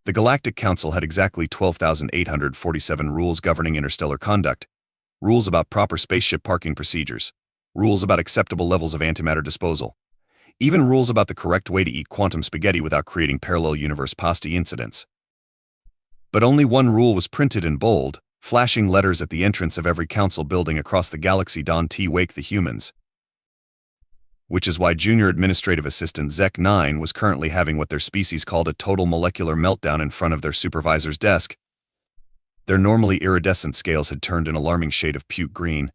The Galactic Council had exactly 12,847 rules governing interstellar conduct, rules about proper spaceship parking procedures, rules about acceptable levels of antimatter disposal, even rules about the correct way to eat quantum spaghetti without creating parallel universe pasta incidents. But only one rule was printed in bold, flashing letters at the entrance of every council building across the galaxy: Don T. Wake the humans. Which is why Junior Administrative Assistant Zek 9 was currently having what their species called a total molecular meltdown in front of their supervisor's desk. Their normally iridescent scales had turned an alarming shade of puke green,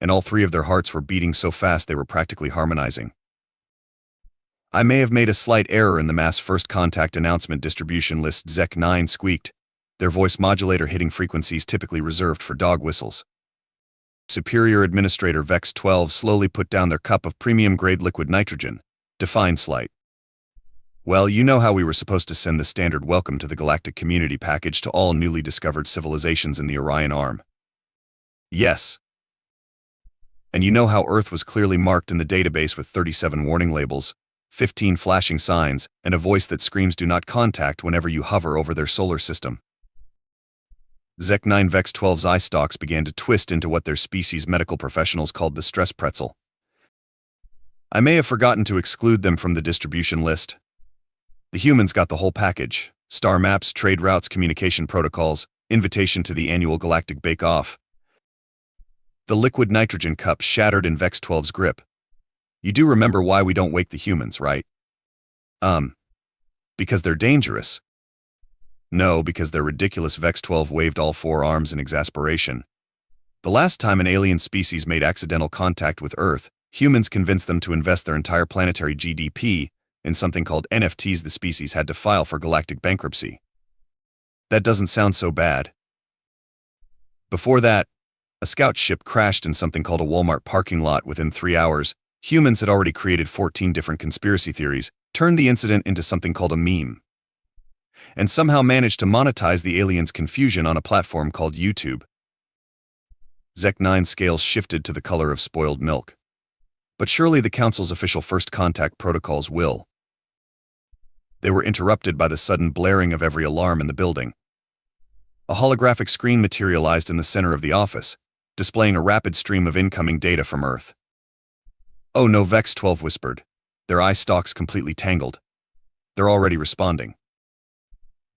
and all three of their hearts were beating so fast they were practically harmonizing. "I may have made a slight error in the mass first contact announcement distribution list," Zek 9 squeaked, their voice modulator hitting frequencies typically reserved for dog whistles. Superior Administrator Vex 12 slowly put down their cup of premium-grade liquid nitrogen, defined slight. "Well, you know how we were supposed to send the standard welcome to the galactic community package to all newly discovered civilizations in the Orion Arm?" "Yes." "And you know how Earth was clearly marked in the database with 37 warning labels, 15 flashing signs, and a voice that screams 'do not contact' whenever you hover over their solar system?" Zek 9 Vex 12's eye stalks began to twist into what their species' medical professionals called the stress pretzel. "I may have forgotten to exclude them from the distribution list. The humans got the whole package: star maps, trade routes, communication protocols, invitation to the annual Galactic Bake-Off." The liquid nitrogen cup shattered in Vex 12's grip. "You do remember why we don't wake the humans, right?" Because they're dangerous." "No, because they're ridiculous." Vex 12 waved all four arms in exasperation. "The last time an alien species made accidental contact with Earth, humans convinced them to invest their entire planetary GDP in something called NFTs the species had to file for galactic bankruptcy. That doesn't sound so bad. Before that, a scout ship crashed in something called a Walmart parking lot within 3 hours. Humans had already created 14 different conspiracy theories, turned the incident into something called a meme, and somehow managed to monetize the aliens' confusion on a platform called YouTube." Zek 9's scales shifted to the color of spoiled milk. "But surely the Council's official first contact protocols will." They were interrupted by the sudden blaring of every alarm in the building. A holographic screen materialized in the center of the office, displaying a rapid stream of incoming data from Earth. "Oh no," Vex 12 whispered, their eye stalks completely tangled. "They're already responding."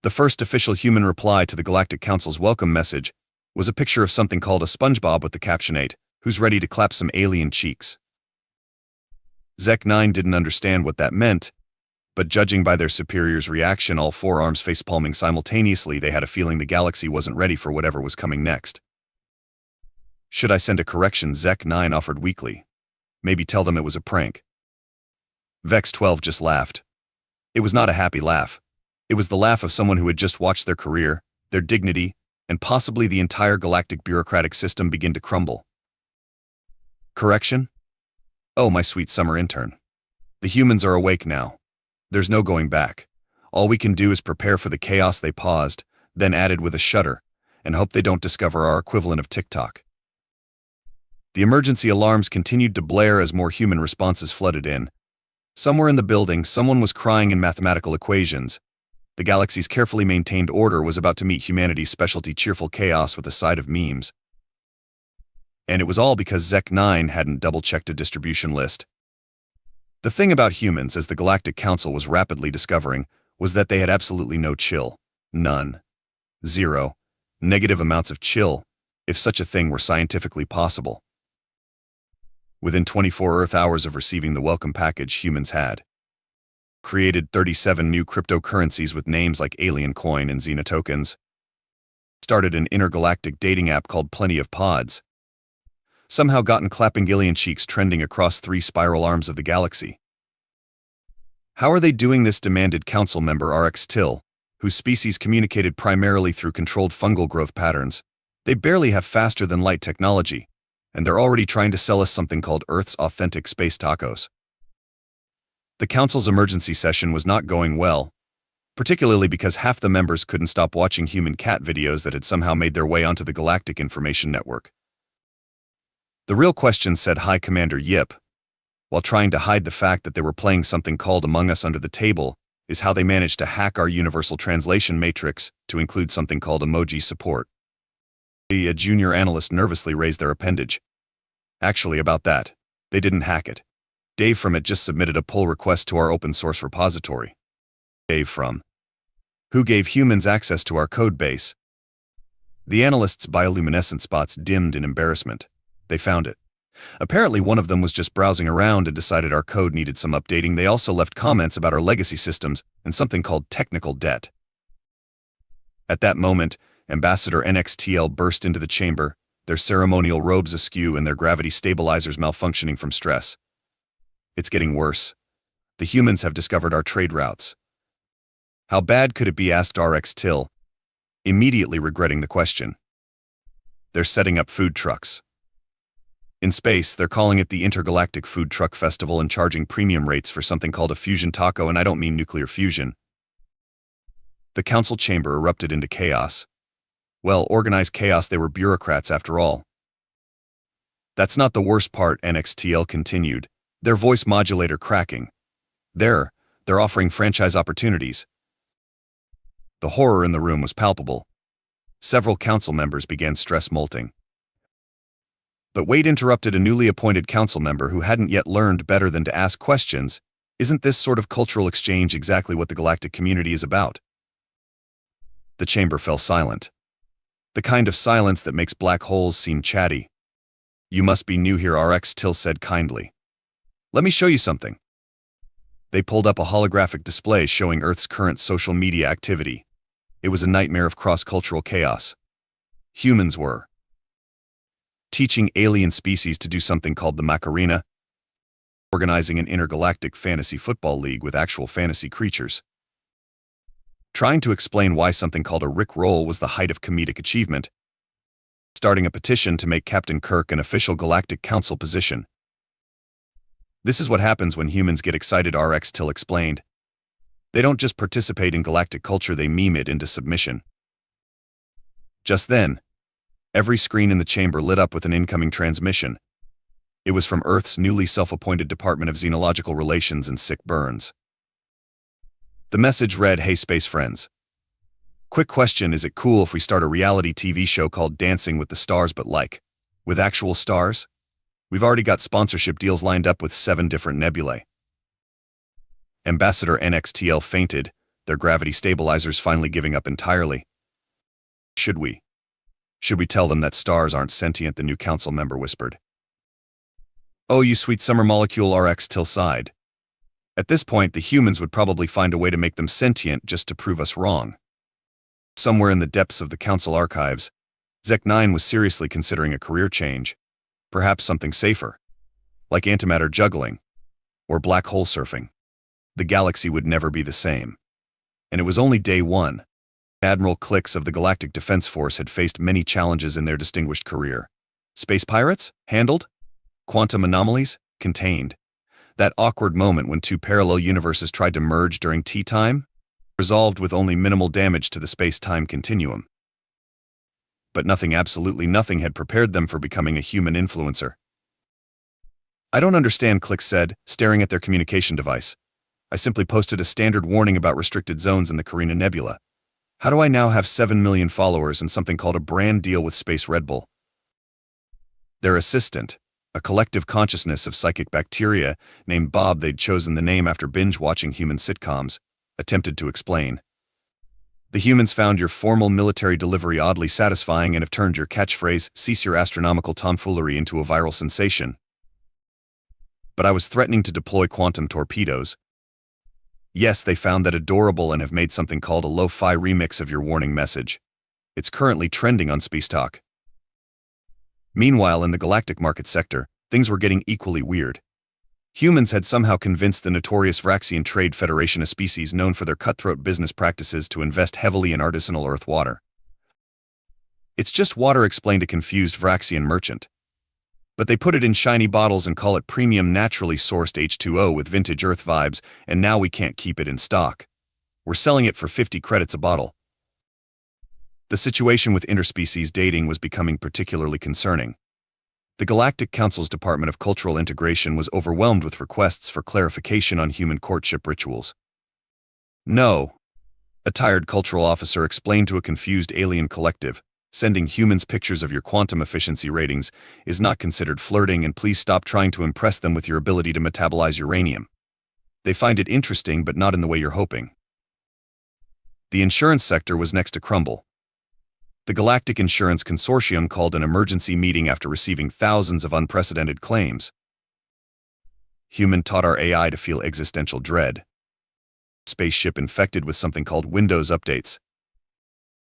The first official human reply to the Galactic Council's welcome message was a picture of something called a SpongeBob with the captionate, "Who's ready to clap some alien cheeks?" Zek 9 didn't understand what that meant, but judging by their superior's reaction, all four arms facepalming simultaneously, they had a feeling the galaxy wasn't ready for whatever was coming next. "Should I send a correction?" Zek 9 offered weakly. "Maybe tell them it was a prank." Vex 12 just laughed. It was not a happy laugh. It was the laugh of someone who had just watched their career, their dignity, and possibly the entire galactic bureaucratic system begin to crumble. "Correction? Oh, my sweet summer intern. The humans are awake now. There's no going back. All we can do is prepare for the chaos." They paused, then added with a shudder, "and hope they don't discover our equivalent of TikTok." The emergency alarms continued to blare as more human responses flooded in. Somewhere in the building, someone was crying in mathematical equations. The galaxy's carefully maintained order was about to meet humanity's specialty cheerful chaos with a side of memes. And it was all because Zek 9 hadn't double-checked a distribution list. The thing about humans, as the Galactic Council was rapidly discovering, was that they had absolutely no chill. None. Zero. Negative amounts of chill, if such a thing were scientifically possible. Within 24 Earth hours of receiving the welcome package, humans had created 37 new cryptocurrencies with names like Alien Coin and Xena tokens, started an intergalactic dating app called Plenty of Pods, somehow gotten clapping alien cheeks trending across 3 spiral arms of the galaxy. "How are they doing this?" demanded Council member RX Till, whose species communicated primarily through controlled fungal growth patterns. "They barely have faster-than-light technology, and they're already trying to sell us something called Earth's authentic space tacos." The Council's emergency session was not going well, particularly because half the members couldn't stop watching human cat videos that had somehow made their way onto the Galactic Information Network. "The real question," said High Commander Yip, while trying to hide the fact that they were playing something called Among Us under the table is how they managed to hack our universal translation matrix to include something called emoji support. A junior analyst nervously raised their appendage. Actually, about that, they didn't hack it. Dave from it just submitted a pull request to our open source repository. Dave from who gave humans access to our code base. The analyst's bioluminescent spots dimmed in embarrassment. They found it. Apparently one of them was just browsing around and decided our code needed some updating. They also left comments about our legacy systems and something called technical debt. At that moment, Ambassador NXTL burst into the chamber, their ceremonial robes askew and their gravity stabilizers malfunctioning from stress. It's getting worse. The humans have discovered our trade routes. How bad could it be? Asked RX Till, immediately regretting the question. They're setting up food trucks. In space, they're calling it the Intergalactic Food Truck Festival and charging premium rates for something called a fusion taco, and I don't mean nuclear fusion. The council chamber erupted into chaos. Well, organized chaos. They were bureaucrats after all. That's not the worst part, NXTL continued, their voice modulator cracking. They're offering franchise opportunities. The horror in the room was palpable. Several council members began stress molting. But Wade interrupted a newly appointed council member who hadn't yet learned better than to ask questions. Isn't this sort of cultural exchange exactly what the galactic community is about? The chamber fell silent. The kind of silence that makes black holes seem chatty. You must be new here, RX Till said kindly. Let me show you something. They pulled up a holographic display showing Earth's current social media activity. It was a nightmare of cross-cultural chaos. Humans were teaching alien species to do something called the Macarena, organizing an intergalactic fantasy football league with actual fantasy creatures, trying to explain why something called a Rickroll was the height of comedic achievement, starting a petition to make Captain Kirk an official Galactic Council position. This is what happens when humans get excited, RX Till explained. They don't just participate in galactic culture, they meme it into submission. Just then, every screen in the chamber lit up with an incoming transmission. It was from Earth's newly self-appointed Department of Xenological Relations and Sick Burns. The message read, "Hey space friends. Quick question, is it cool if we start a reality TV show called Dancing with the Stars, but like, with actual stars? We've already got sponsorship deals lined up with 7 different nebulae." Ambassador NXTL fainted, their gravity stabilizers finally giving up entirely. Should we tell them that stars aren't sentient? The new council member whispered. Oh, you sweet summer molecule, RX Till sighed. At this point, the humans would probably find a way to make them sentient just to prove us wrong. Somewhere in the depths of the council archives, Zek-9 was seriously considering a career change, perhaps something safer, like antimatter juggling, or black hole surfing. The galaxy would never be the same. And it was only day 1. Admiral Clix of the Galactic Defense Force had faced many challenges in their distinguished career. Space pirates? Handled. Quantum anomalies? Contained. That awkward moment when 2 parallel universes tried to merge during tea time? Resolved with only minimal damage to the space-time continuum. But nothing, absolutely nothing, had prepared them for becoming a human influencer. I don't understand, Clix said, staring at their communication device. I simply posted a standard warning about restricted zones in the Carina Nebula. How do I now have 7 million followers and something called a brand deal with Space Red Bull? Their assistant, a collective consciousness of psychic bacteria named Bob, they'd chosen the name after binge-watching human sitcoms, attempted to explain. The humans found your formal military delivery oddly satisfying and have turned your catchphrase, "Cease your astronomical tomfoolery," into a viral sensation. But I was threatening to deploy quantum torpedoes. Yes, they found that adorable and have made something called a lo-fi remix of your warning message. It's currently trending on Space Talk. Meanwhile, in the galactic market sector, things were getting equally weird. Humans had somehow convinced the notorious Vraxian Trade Federation, a species known for their cutthroat business practices, to invest heavily in artisanal Earth water. It's just water, explained a confused Vraxian merchant. But they put it in shiny bottles and call it premium naturally sourced H2O with vintage Earth vibes, and now we can't keep it in stock. We're selling it for 50 credits a bottle. The situation with interspecies dating was becoming particularly concerning. The Galactic Council's Department of Cultural Integration was overwhelmed with requests for clarification on human courtship rituals. No, a tired cultural officer explained to a confused alien collective. Sending humans pictures of your quantum efficiency ratings is not considered flirting, and please stop trying to impress them with your ability to metabolize uranium. They find it interesting, but not in the way you're hoping. The insurance sector was next to crumble. The Galactic Insurance Consortium called an emergency meeting after receiving thousands of unprecedented claims. Human taught our AI to feel existential dread. Spaceship infected with something called Windows updates.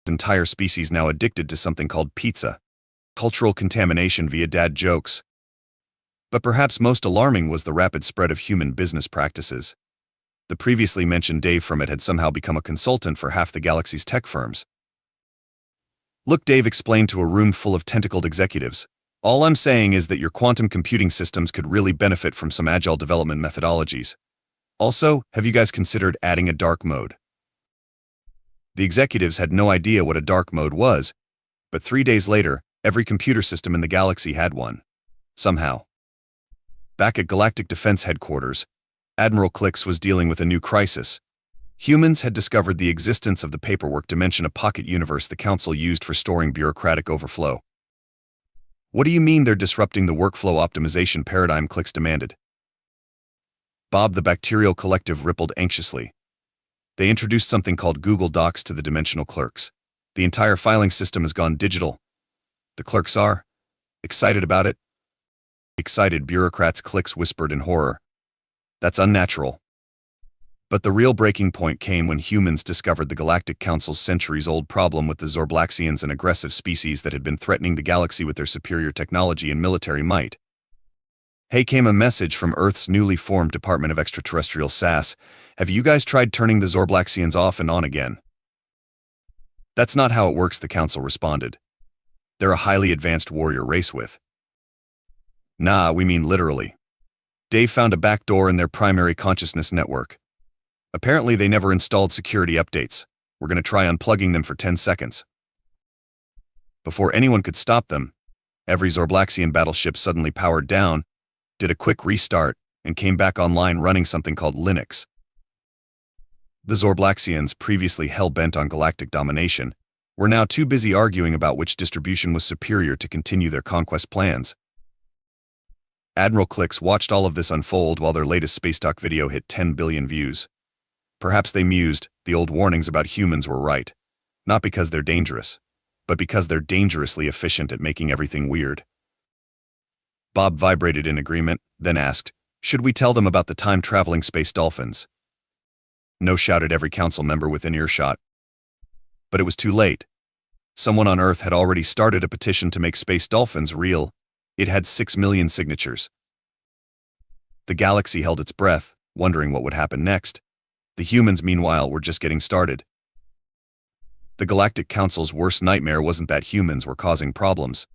Entire species now addicted to something called pizza. Cultural contamination via dad jokes. But perhaps most alarming was the rapid spread of human business practices. The previously mentioned Dave from it had somehow become a consultant for half the galaxy's tech firms. Look, Dave explained to a room full of tentacled executives, all I'm saying is that your quantum computing systems could really benefit from some agile development methodologies. Also, have you guys considered adding a dark mode? The executives had no idea what a dark mode was, but 3 days later, every computer system in the galaxy had one. Somehow. Back at Galactic Defense Headquarters, Admiral Klix was dealing with a new crisis. Humans had discovered the existence of the paperwork dimension, a pocket universe the Council used for storing bureaucratic overflow. What do you mean they're disrupting the workflow optimization paradigm? Klix demanded. Bob the Bacterial Collective rippled anxiously. They introduced something called Google Docs to the dimensional clerks. The entire filing system has gone digital. The clerks are excited about it. Excited bureaucrats, Klix whispered in horror. That's unnatural. But the real breaking point came when humans discovered the Galactic Council's centuries-old problem with the Zorblaxians, an aggressive species that had been threatening the galaxy with their superior technology and military might. Hey, came a message from Earth's newly formed Department of Extraterrestrial SAS. Have you guys tried turning the Zorblaxians off and on again? That's not how it works, the Council responded. They're a highly advanced warrior race with. Nah, we mean literally. Dave found a backdoor in their primary consciousness network. Apparently they never installed security updates. We're going to try unplugging them for 10 seconds. Before anyone could stop them, every Zorblaxian battleship suddenly powered down, did a quick restart, and came back online running something called Linux. The Zorblaxians, previously hell-bent on galactic domination, were now too busy arguing about which distribution was superior to continue their conquest plans. Admiral Klix watched all of this unfold while their latest Space Talk video hit 10 billion views. Perhaps they mused, the old warnings about humans were right. Not because they're dangerous, but because they're dangerously efficient at making everything weird. Bob vibrated in agreement, then asked, should we tell them about the time-traveling space dolphins? No, shouted every council member within earshot. But it was too late. Someone on Earth had already started a petition to make space dolphins real. It had 6 million signatures. The galaxy held its breath, wondering what would happen next. The humans, meanwhile, were just getting started. The Galactic Council's worst nightmare wasn't that humans were causing problems.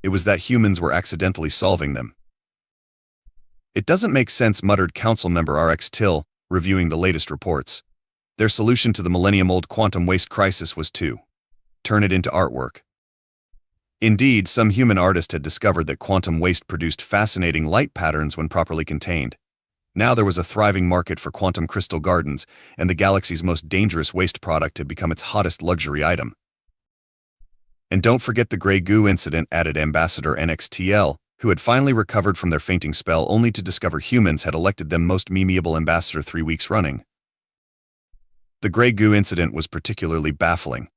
It was that humans were accidentally solving them. It doesn't make sense, muttered Council member RX Till, reviewing the latest reports. Their solution to the millennium-old quantum waste crisis was to turn it into artwork. Indeed, some human artist had discovered that quantum waste produced fascinating light patterns when properly contained. Now there was a thriving market for quantum crystal gardens, and the galaxy's most dangerous waste product had become its hottest luxury item. And don't forget the gray goo incident, added Ambassador NXTL, who had finally recovered from their fainting spell only to discover humans had elected them most memeable ambassador 3 weeks running. The gray goo incident was particularly baffling.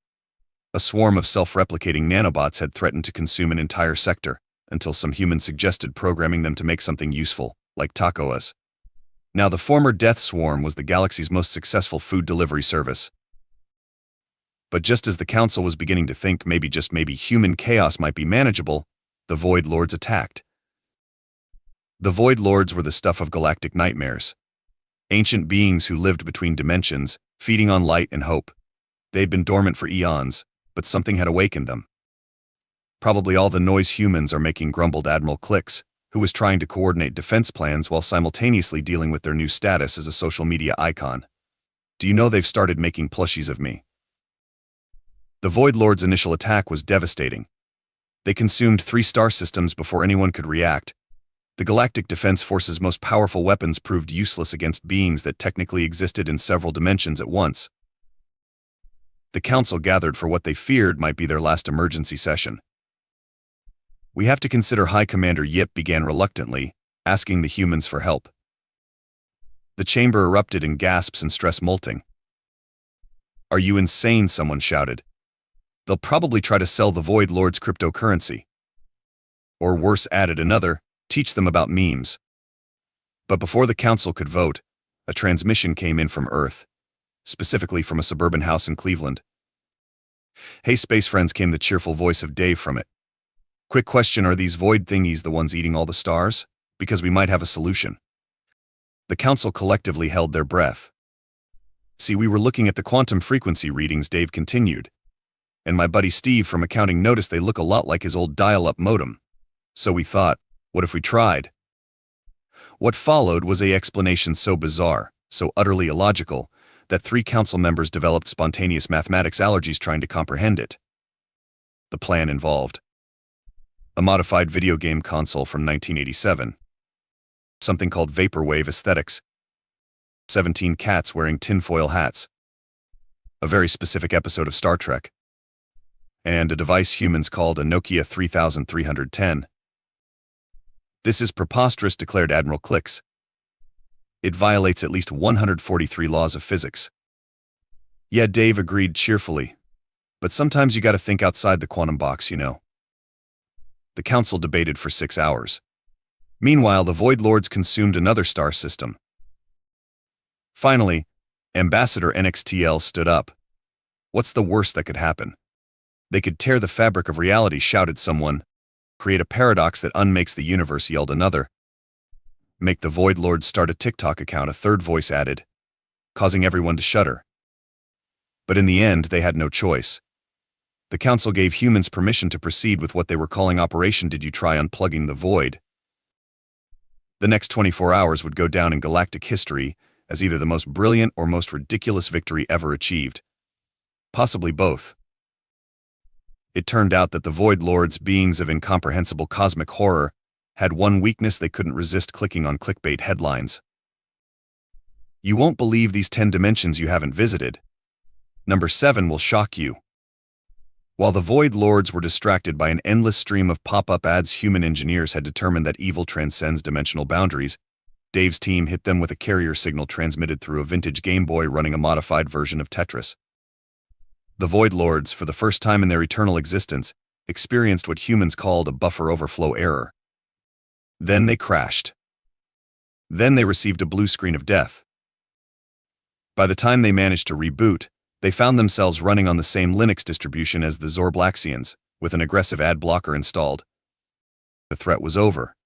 A swarm of self-replicating nanobots had threatened to consume an entire sector, until some humans suggested programming them to make something useful, like tacos. Now the former Death Swarm was the galaxy's most successful food delivery service. But just as the Council was beginning to think maybe, just maybe, human chaos might be manageable, the Void Lords attacked. The Void Lords were the stuff of galactic nightmares. Ancient beings who lived between dimensions, feeding on light and hope. They'd been dormant for eons, but something had awakened them. Probably all the noise humans are making, grumbled Admiral Klix, who was trying to coordinate defense plans while simultaneously dealing with their new status as a social media icon. Do you know they've started making plushies of me? The Void Lord's initial attack was devastating. They consumed 3 star systems before anyone could react. The Galactic Defense Force's most powerful weapons proved useless against beings that technically existed in several dimensions at once. The Council gathered for what they feared might be their last emergency session. "We have to consider." High Commander Yip began reluctantly, asking the humans for help. The chamber erupted in gasps and stress molting. "Are you insane?" someone shouted. "They'll probably try to sell the Void Lord's cryptocurrency. Or worse," added another, "teach them about memes." But before the council could vote, a transmission came in from Earth, specifically from a suburban house in Cleveland. "Hey, space friends," came the cheerful voice of Dave from it. "Quick question, are these void thingies the ones eating all the stars? Because we might have a solution." The council collectively held their breath. "See, we were looking at the quantum frequency readings," Dave continued, "and my buddy Steve from accounting noticed they look a lot like his old dial-up modem. So we thought, what if we tried?" What followed was an explanation so bizarre, so utterly illogical, that 3 council members developed spontaneous mathematics allergies trying to comprehend it. The plan involved a modified video game console from 1987, something called vaporwave aesthetics, 17 cats wearing tinfoil hats, a very specific episode of Star Trek, and a device humans called a Nokia 3310. "This is preposterous," declared Admiral Clicks. "It violates at least 143 laws of physics." "Yeah," Dave agreed cheerfully. "But sometimes you gotta think outside the quantum box, you know." The council debated for 6 hours. Meanwhile, the Void Lords consumed another star system. Finally, Ambassador NXTL stood up. "What's the worst that could happen?" "They could tear the fabric of reality," shouted someone. "Create a paradox that unmakes the universe," yelled another. "Make the Void Lords start a TikTok account," a third voice added, causing everyone to shudder. But in the end, they had no choice. The council gave humans permission to proceed with what they were calling Operation Did You Try Unplugging the Void? The next 24 hours would go down in galactic history as either the most brilliant or most ridiculous victory ever achieved. Possibly both. It turned out that the Void Lords, beings of incomprehensible cosmic horror, had one weakness: they couldn't resist clicking on clickbait headlines. "You won't believe these 10 dimensions you haven't visited. Number 7 will shock you." While the Void Lords were distracted by an endless stream of pop-up ads, human engineers had determined that evil transcends dimensional boundaries. Dave's team hit them with a carrier signal transmitted through a vintage Game Boy running a modified version of Tetris. The Void Lords, for the first time in their eternal existence, experienced what humans called a buffer overflow error. Then they crashed. Then they received a blue screen of death. By the time they managed to reboot, they found themselves running on the same Linux distribution as the Zorblaxians, with an aggressive ad blocker installed. The threat was over.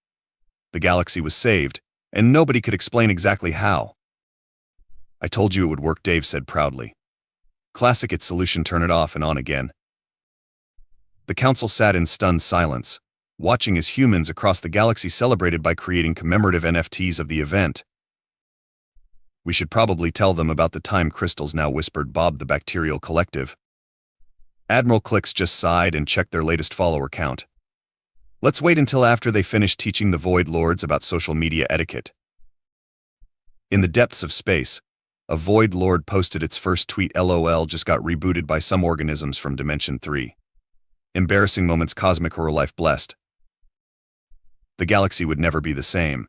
The galaxy was saved, and nobody could explain exactly how. "I told you it would work," Dave said proudly. Classic its solution: turn it off and on again. The council sat in stunned silence, watching as humans across the galaxy celebrated by creating commemorative NFTs of the event. "We should probably tell them about the time crystals now," whispered Bob the Bacterial Collective. Admiral Clicks just sighed and checked their latest follower count. "Let's wait until after they finish teaching the Void Lords about social media etiquette." In the depths of space, a Void Lord posted its first tweet: "LOL, just got rebooted by some organisms from Dimension 3. Embarrassing moments, cosmic horror, life blessed." The galaxy would never be the same.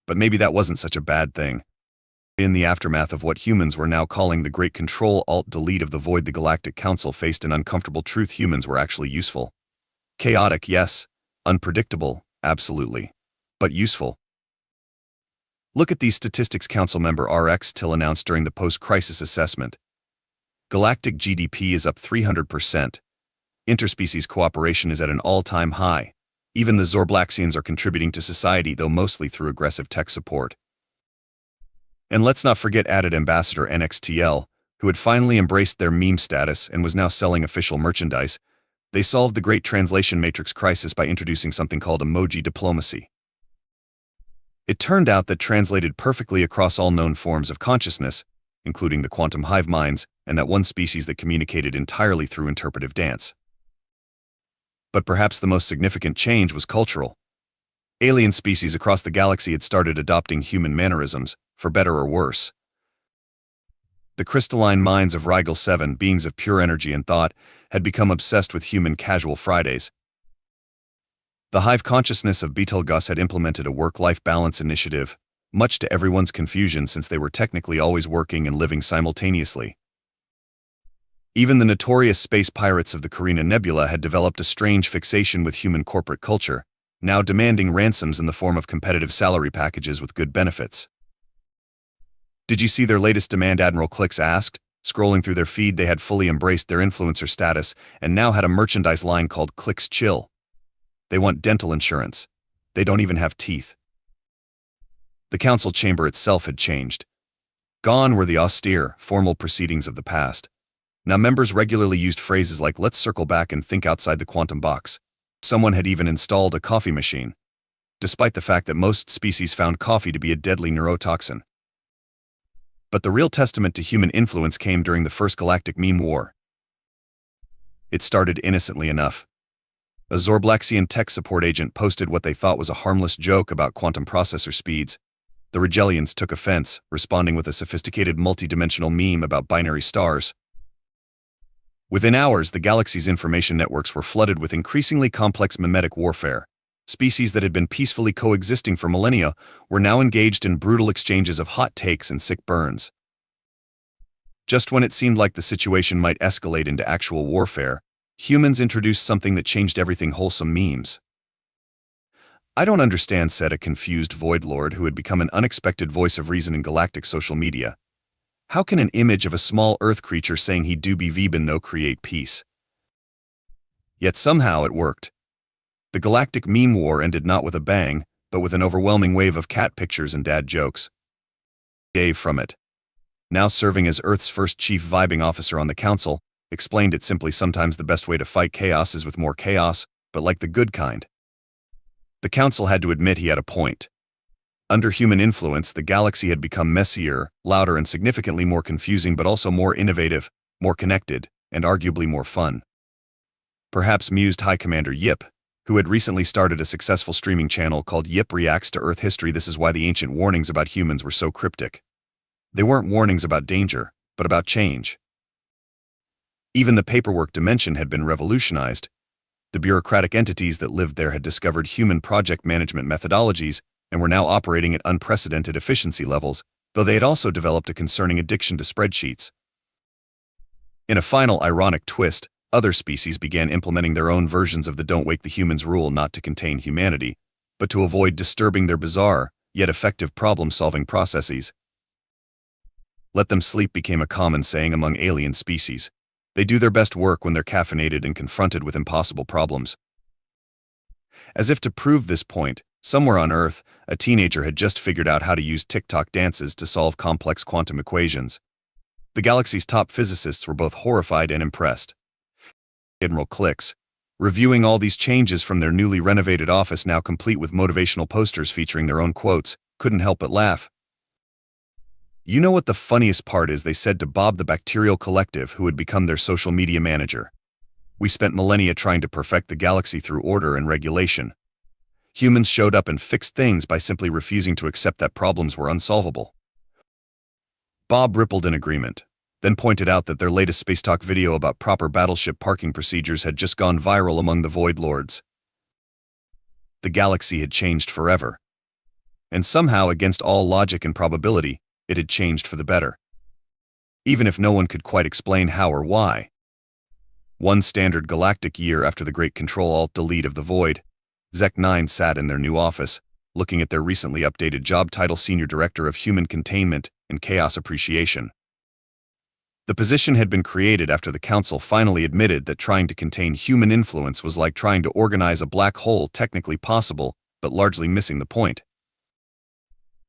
But maybe that wasn't such a bad thing. In the aftermath of what humans were now calling the Great Control-Alt-Delete of the Void, the Galactic Council faced an uncomfortable truth: humans were actually useful. Chaotic, yes. Unpredictable, absolutely. But useful. "Look at these statistics," Council member RX Till announced during the post-crisis assessment. "Galactic GDP is up 300%. Interspecies cooperation is at an all-time high. Even the Zorblaxians are contributing to society, though mostly through aggressive tech support." And let's not forget, added Ambassador NXTL, who had finally embraced their meme status and was now selling official merchandise. They solved the Great Translation Matrix crisis by introducing something called emoji diplomacy. It turned out that translated perfectly across all known forms of consciousness, including the quantum hive minds and that one species that communicated entirely through interpretive dance. But perhaps the most significant change was cultural. Alien species across the galaxy had started adopting human mannerisms, for better or worse. The crystalline minds of Rigel 7, beings of pure energy and thought, had become obsessed with human casual Fridays. The hive consciousness of Betelgeuse had implemented a work-life balance initiative, much to everyone's confusion since they were technically always working and living simultaneously. Even the notorious space pirates of the Carina Nebula had developed a strange fixation with human corporate culture, now demanding ransoms in the form of competitive salary packages with good benefits. "Did you see their latest demand?" Admiral Clicks asked. Scrolling through their feed, they had fully embraced their influencer status and now had a merchandise line called Clicks Chill. They want dental insurance. They don't even have teeth. The council chamber itself had changed. Gone were the austere, formal proceedings of the past. Now members regularly used phrases like "let's circle back and think outside the quantum box." Someone had even installed a coffee machine, despite the fact that most species found coffee to be a deadly neurotoxin. But the real testament to human influence came during the first galactic meme war. It started innocently enough. A Zorblaxian tech support agent posted what they thought was a harmless joke about quantum processor speeds. The Regellians took offense, responding with a sophisticated multidimensional meme about binary stars. Within hours, the galaxy's information networks were flooded with increasingly complex mimetic warfare. Species that had been peacefully coexisting for millennia were now engaged in brutal exchanges of hot takes and sick burns. Just when it seemed like the situation might escalate into actual warfare, humans introduced something that changed everything: wholesome memes. "I don't understand," said a confused Void Lord who had become an unexpected voice of reason in galactic social media. "How can an image of a small Earth creature saying he do be vegan though create peace?" Yet somehow it worked. The galactic meme war ended not with a bang, but with an overwhelming wave of cat pictures and dad jokes. Dave from it, now serving as Earth's first chief vibing officer on the council, explained it simply: sometimes the best way to fight chaos is with more chaos, but like the good kind. The council had to admit he had a point. Under human influence, the galaxy had become messier, louder, and significantly more confusing, but also more innovative, more connected, and arguably more fun. Perhaps mused High Commander Yip, who had recently started a successful streaming channel called Yip Reacts to Earth History. This is why the ancient warnings about humans were so cryptic. They weren't warnings about danger, but about change. Even the paperwork dimension had been revolutionized. The bureaucratic entities that lived there had discovered human project management methodologies and were now operating at unprecedented efficiency levels, though they had also developed a concerning addiction to spreadsheets. In a final ironic twist, other species began implementing their own versions of the "don't wake the humans" rule, not to contain humanity, but to avoid disturbing their bizarre, yet effective problem-solving processes. "Let them sleep" became a common saying among alien species. They do their best work when they're caffeinated and confronted with impossible problems. As if to prove this point, somewhere on Earth, a teenager had just figured out how to use TikTok dances to solve complex quantum equations. The galaxy's top physicists were both horrified and impressed. Admiral Clicks, reviewing all these changes from their newly renovated office, now complete with motivational posters featuring their own quotes, couldn't help but laugh. "You know what the funniest part is?" they said to Bob the Bacterial Collective, who had become their social media manager. "We spent millennia trying to perfect the galaxy through order and regulation. Humans showed up and fixed things by simply refusing to accept that problems were unsolvable." Bob rippled in agreement, then pointed out that their latest Space Talk video about proper battleship parking procedures had just gone viral among the Void Lords. The galaxy had changed forever. And somehow, against all logic and probability, it had changed for the better. Even if no one could quite explain how or why. One standard galactic year after the Great Control-Alt-Delete of the Void, Zek-9 sat in their new office, looking at their recently updated job title: Senior Director of Human Containment and Chaos Appreciation. The position had been created after the council finally admitted that trying to contain human influence was like trying to organize a black hole: technically possible, but largely missing the point.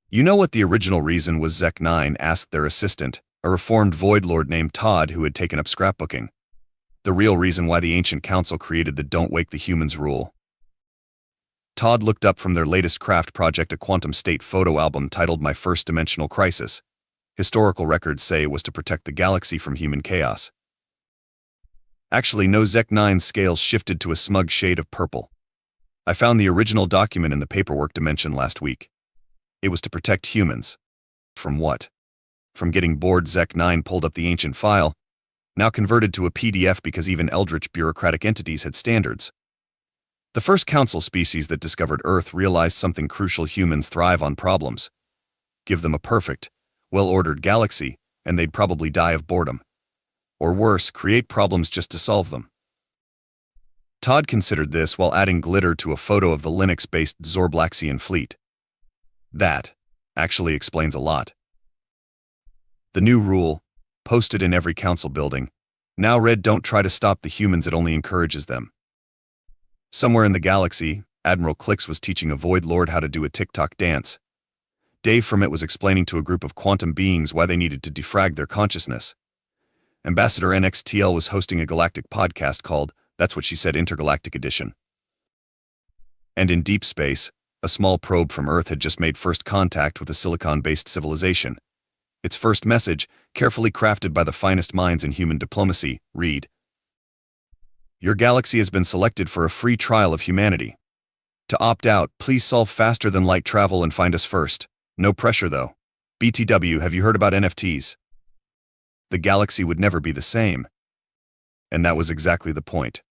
"You know what the original reason was?" Zek-9 asked their assistant, a reformed Void Lord named Todd who had taken up scrapbooking. "The real reason why the ancient council created the 'don't wake the humans' rule." Todd looked up from their latest craft project, a quantum state photo album titled My First Dimensional Crisis. Historical records say it was to protect the galaxy from human chaos. Actually, no. Zek-9's scales shifted to a smug shade of purple. I found the original document in the paperwork dimension last week. It was to protect humans. From what? From getting bored. Zek9 pulled up the ancient file, now converted to a PDF because even eldritch bureaucratic entities had standards. The first council species that discovered Earth realized something crucial: humans thrive on problems. Give them a perfect, well-ordered galaxy, and they'd probably die of boredom. Or worse, create problems just to solve them. Todd considered this while adding glitter to a photo of the Linux-based Zorblaxian fleet. That actually explains a lot. The new rule, posted in every council building, now read: don't try to stop the humans, it only encourages them. Somewhere in the galaxy, Admiral Clicks was teaching a Void Lord how to do a TikTok dance. Dave from it was explaining to a group of quantum beings why they needed to defrag their consciousness. Ambassador NXTL was hosting a galactic podcast called That's What She Said Intergalactic Edition. And in deep space, a small probe from Earth had just made first contact with a silicon-based civilization. Its first message, carefully crafted by the finest minds in human diplomacy, read: Your galaxy has been selected for a free trial of humanity. To opt out, please solve faster than light travel and find us first. No pressure though. BTW, have you heard about NFTs? The galaxy would never be the same. And that was exactly the point.